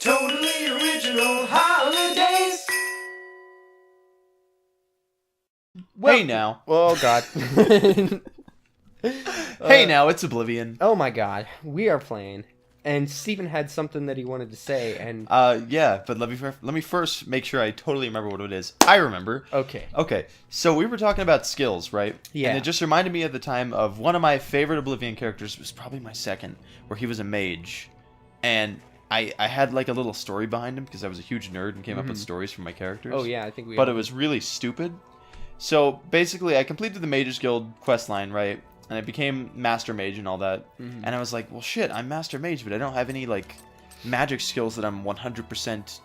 Totally original holidays. Hey now. Oh god. Hey now, it's Oblivion. Oh my god. We are playing. And Steven had something that he wanted to say, and... Yeah, but let me first make sure I totally remember what it is. I remember. Okay. Okay, so we were talking about skills, right? Yeah. And it just reminded me at the time of one of my favorite Oblivion characters, was probably my second, where he was a mage. And I had like a little story behind him, because I was a huge nerd and came up with stories for my characters. Oh yeah, I think we... But it was really stupid. So basically, I completed the Mages Guild questline, right? And I became Master Mage and all that. And I was like, well, shit, I'm Master Mage, but I don't have any, like, magic skills that I'm 100%,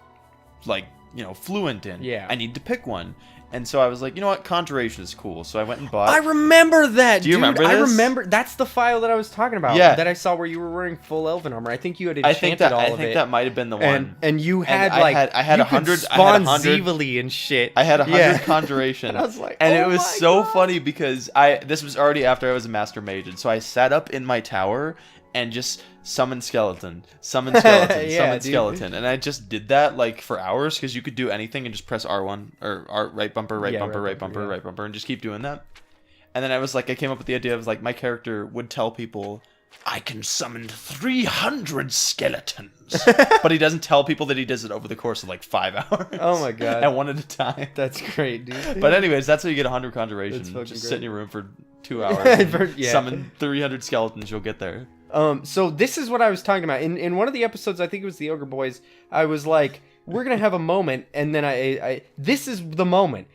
like, you know, fluent in. Yeah. I need to pick one. And so I was like, you know what? Conjuration is cool. So I went and bought... I remember that, Do you dude. remember I this? remember... That's the file that I was talking about. Yeah. That I saw where you were wearing full elven armor. I think you had I enchanted think that all of it. I think that might have been the one. And you had, I like... had you 100 could I had spawn 100 Zevely and shit. I had 100 Yeah. conjuration. And I was like, and oh it was my so God. funny because this was already after I was a Master Mage, and so I sat up in my tower and just summon skeleton, summon skeleton, Yeah, summon dude. skeleton, and I just did that like for hours because you could do anything and just press R1 or right bumper, right Yeah, bumper, right right bumper, bumper, yeah. right bumper, and just keep doing that. And then I was like, I came up with the idea of like my character would tell people, I can summon 300 skeletons, but he doesn't tell people that he does it over the course of like 5 hours. Oh my God. At one at a time. That's great, dude. But anyways, that's how you get 100 conjuration. That's fucking Just great. sit in your room for 2 hours. And Yeah. Summon 300 skeletons, you'll get there. So this is what I was talking about. In one of the episodes, I think it was the Ogre Boys, I was like, we're gonna have a moment, and then this is the moment.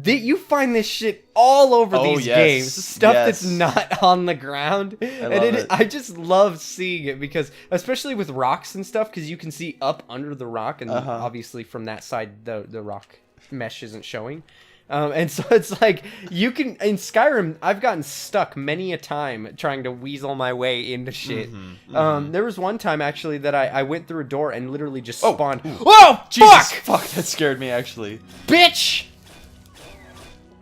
You find this shit all over Oh, these yes. games. Stuff Yes. that's not on the ground. love it. I just love seeing it because, especially with rocks and stuff, because you can see up under the rock, and obviously from that side, the rock mesh isn't showing. And so it's like, you can, in Skyrim, I've gotten stuck many a time trying to weasel my way into shit. There was one time, actually, that I went through a door and literally just spawned. Whoa! Jesus, Fuck! fuck, that scared me actually. Bitch!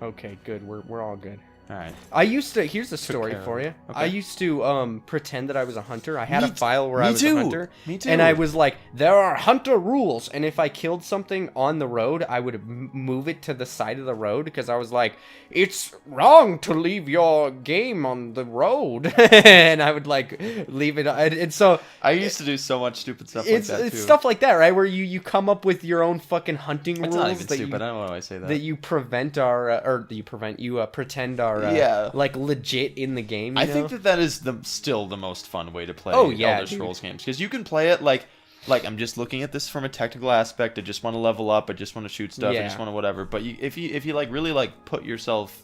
Okay, good. We're all good. Alright. I used to, here's a story care of for it. you. Okay. I used to pretend that I was a hunter. I had Me a file where me I was too. a hunter. Me too. And I was like, there are hunter rules. And if I killed something on the road, I would move it to the side of the road because I was like, it's wrong to leave your game on the road. And I would like leave it. And so I used to do so much stupid stuff like it's that too. stuff like that, right? Where you come up with your own fucking hunting It's rules not even that stupid, I you, don't know why I say that. that you prevent our or you prevent you pretend are Yeah. like legit in the game. You I know? think that is still the most fun way to play Oh, yeah, Elder dude. Scrolls games, because you can play it like I'm just looking at this from a technical aspect. I just want to level up. I just want to shoot stuff. I Yeah. just want to whatever. But if you like really like put yourself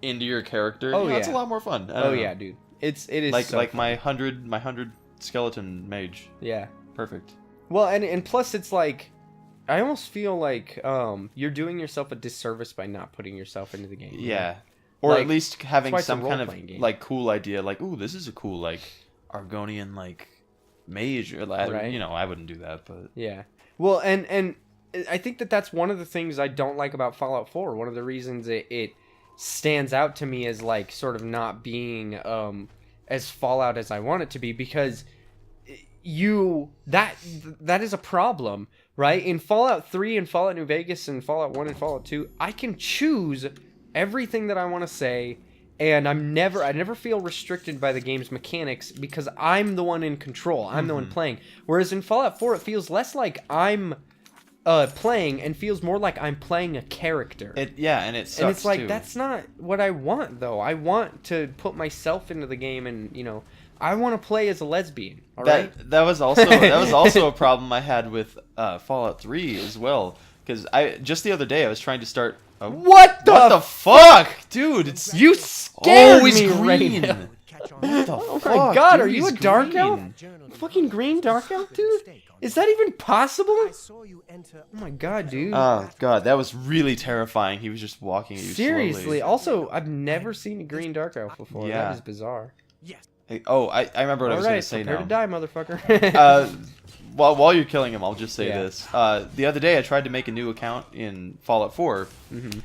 into your character, Oh, you know, it's a yeah. lot more fun. I Oh don't know. yeah, dude. It is like so like fun. my 100 skeleton mage. Yeah. Perfect. Well, and plus it's like I almost feel like you're doing yourself a disservice by not putting yourself into the game. you know? Yeah. Or Like, at least having that's why it's a some kind of role-playing game. like cool idea, like, ooh, this is a cool like Argonian like mage, or Right. you know, I wouldn't do that, but Yeah. Well, and I think that that's one of the things I don't like about Fallout 4. One of the reasons it stands out to me as like sort of not being as Fallout as I want it to be, because that is a problem, right? In Fallout 3 and Fallout New Vegas and Fallout 1 and Fallout 2, I can choose everything that I want to say, and I never feel restricted by the game's mechanics because I'm the one in control. I'm the one playing. Whereas in Fallout 4, it feels less like I'm playing and feels more like I'm playing a character. and it sucks And it's like, too. that's not what I want, though. I want to put myself into the game, and you know, I want to play as a lesbian. All right. That was also a problem I had with Fallout 3 as well, because just the other day I was trying to start. What the fuck, dude? It's You scared always me right green. now. What the Oh fuck, my god, dude? are you a He's dark green. elf? Fucking green dark elf, dude? Is that even possible? Oh my god, dude. Oh god, that was really terrifying. He was just walking at you Seriously. slowly. Also, I've never seen a green dark elf before. Yeah. That is bizarre. Hey, I remember what I was All gonna right, say prepare now. to die, motherfucker. While you're killing him, I'll just say Yeah. this. The other day I tried to make a new account in Fallout 4,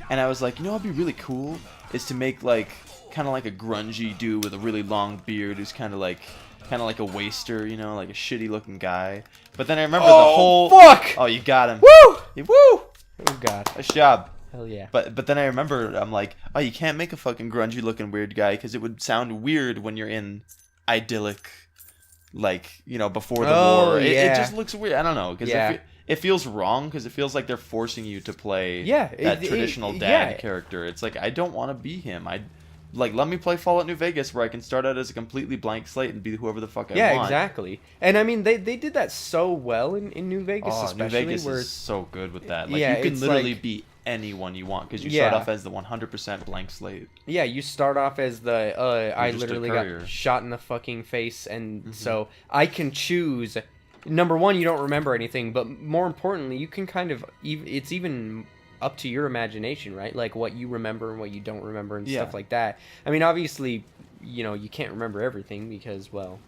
and I was like, you know what'd be really cool is to make like kind of like a grungy dude with a really long beard who's kind of like kind of like a waster, you know, like a shitty looking guy. But then I remember the whole. Fuck! Oh, you got him. Woo! Woo! Oh god. Nice job. Hell yeah. But then I remember I'm like, oh, you can't make a fucking grungy looking weird guy because it would sound weird when you're in idyllic, like, you know, before the war. It just looks weird. I don't know because it feels wrong because it feels like they're forcing you to play that traditional dad character. It's like I don't want to be him. Let me play Fallout New Vegas where I can start out as a completely blank slate and be whoever the fuck I want. Yeah, exactly. And I mean, they did that so well in New Vegas, especially. New Vegas is so good with that. Like, yeah, you can literally be anyone you want because you start off as the 100% blank slate. Yeah, you start off as the I just a literally courier. got shot in the fucking face, and so I can choose. Number one, you don't remember anything, but more importantly, you can kind of it's even up to your imagination, right? Like what you remember and what you don't remember and stuff like that. I mean, obviously, you know, you can't remember everything because, well,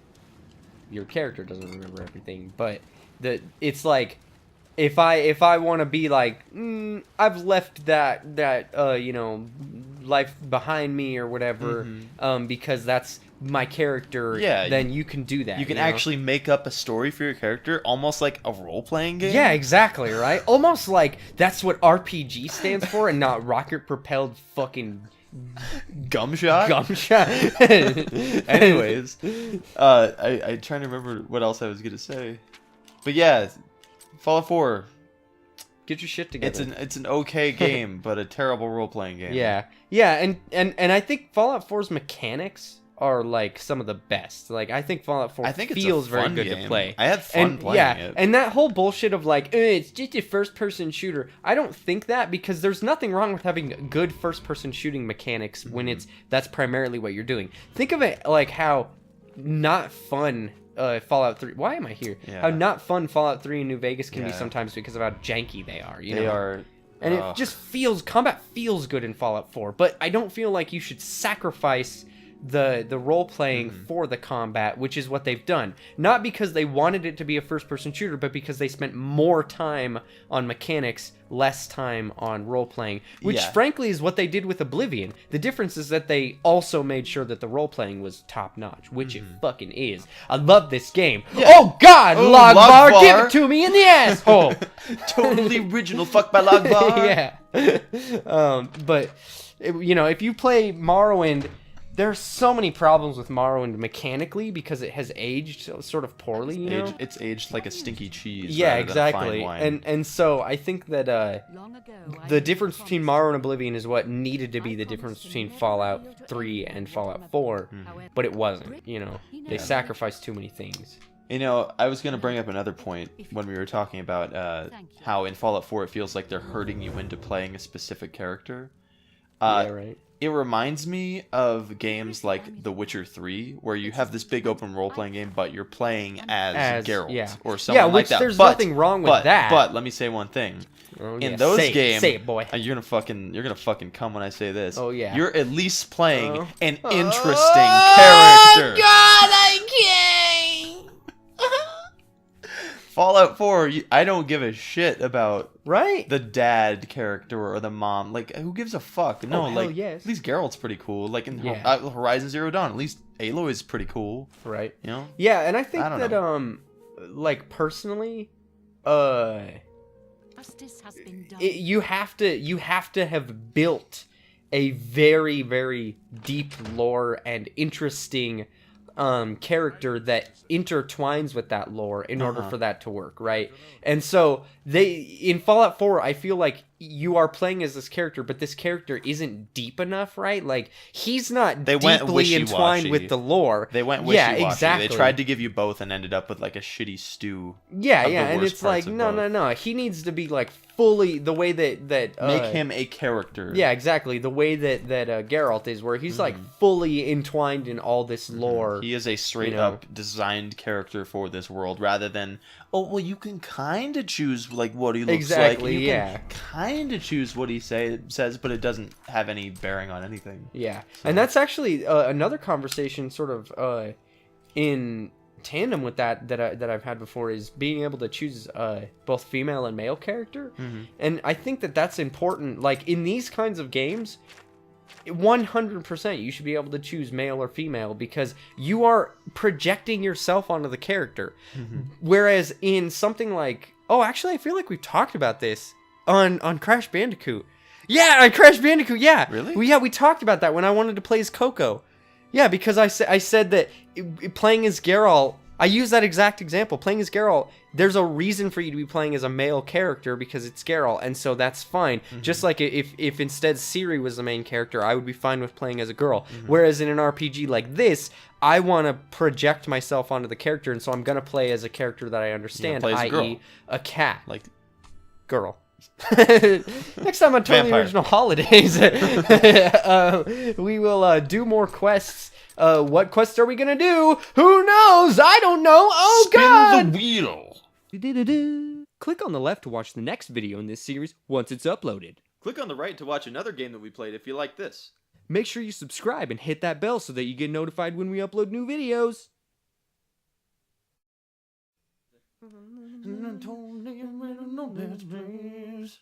your character doesn't remember everything. But it's like, if I want to be like, I've left that you know, life behind me or whatever, because that's my character, then you can do that. You can actually make up a story for your character, almost like a role-playing game. Yeah, exactly, right? Almost like that's what RPG stands for and not rocket-propelled fucking Gumshot? Anyways, I'm trying to remember what else I was going to say. But yeah, Fallout 4. Get your shit together. It's an okay game, but a terrible role-playing game. Yeah, and I think Fallout 4's mechanics are like some of the best. Like I think Fallout 4 feels very good to play. I had fun playing it. And that whole bullshit of like it's just a first-person shooter. I don't think that because there's nothing wrong with having good first-person shooting mechanics when that's primarily what you're doing. Think of it like how not fun Fallout 3. Why am I here? Yeah. How not fun Fallout 3 and New Vegas can be sometimes because of how janky they are. You know? They are. And it just combat feels good in Fallout 4, but I don't feel like you should sacrifice the role playing for the combat, which is what they've done. Not because they wanted it to be a first person shooter, but because they spent more time on mechanics, less time on role playing, which frankly is what they did with Oblivion. The difference is that they also made sure that the role playing was top notch, which it fucking is. I love this game. Yeah. Oh god, Logbar, give it to me in the asshole. Totally original, fuck by Logbar. But you know, if you play Morrowind, there's so many problems with Morrowind mechanically because it has aged sort of poorly, you know? It's aged like a stinky cheese. Yeah, exactly. And so I think that the difference between Morrowind and Oblivion is what needed to be the difference between Fallout 3 and Fallout 4, but it wasn't, you know? They sacrificed too many things. You know, I was going to bring up another point when we were talking about how in Fallout 4 it feels like they're herding you into playing a specific character. Yeah, right. It reminds me of games like The Witcher 3, where you have this big open role-playing game, but you're playing as Geralt or someone like that. There's nothing wrong with that. But let me say one thing. In those games, say it, boy. You're gonna fucking come when I say this. Oh yeah. You're at least playing an interesting character. God, I can't. Fallout 4, I don't give a shit about right the dad character or the mom. Like, who gives a fuck? No, at least Geralt's pretty cool. Like in Horizon Zero Dawn, at least Aloy is pretty cool. Right. You know? Yeah, and I think that like personally, justice has been done. you have to have built a very, very deep lore and interesting character that intertwines with that lore in order for that to work, right? And so in Fallout 4, I feel like you are playing as this character, but this character isn't deep enough, right? Like he's not deeply entwined with the lore. They went wishy-washy. Yeah, exactly. They tried to give you both and ended up with like a shitty stew. Yeah, and it's like no. He needs to be like fully the way that make him a character. Yeah, exactly. The way that Geralt is, where he's like fully entwined in all this lore. He is a straight up designed character for this world, rather than you can kind of choose like what he looks like. You can kind of choose what he says, but it doesn't have any bearing on anything. Yeah, so. And that's actually another conversation, sort of in tandem with that I've had before, is being able to choose both female and male character, and I think that that's important. Like in these kinds of games, 100% you should be able to choose male or female because you are projecting yourself onto the character. Whereas in something like, oh, actually, I feel like we've talked about this on Crash Bandicoot. Yeah, on Crash Bandicoot, yeah. Really? We talked about that when I wanted to play as Coco. Yeah, because I said that playing as Geralt, I use that exact example. Playing as Geralt, there's a reason for you to be playing as a male character because it's Geralt, and so that's fine. Just like if instead Ciri was the main character, I would be fine with playing as a girl. Whereas in an RPG like this, I want to project myself onto the character, and so I'm going to play as a charter that I understand, play as a girl. i.e. a cat. Like, Girl. Next time on Totally Vampire. Original Holidays, we will do more quests. What quests are we gonna do? Who knows? I don't know. Oh God! the wheel. Click on the left to watch the next video in this series once it's uploaded. Click on the right to watch another game that we played if you like this. Make sure you subscribe and hit that bell so that you get notified when we upload new videos. And I told him, I don't know this place.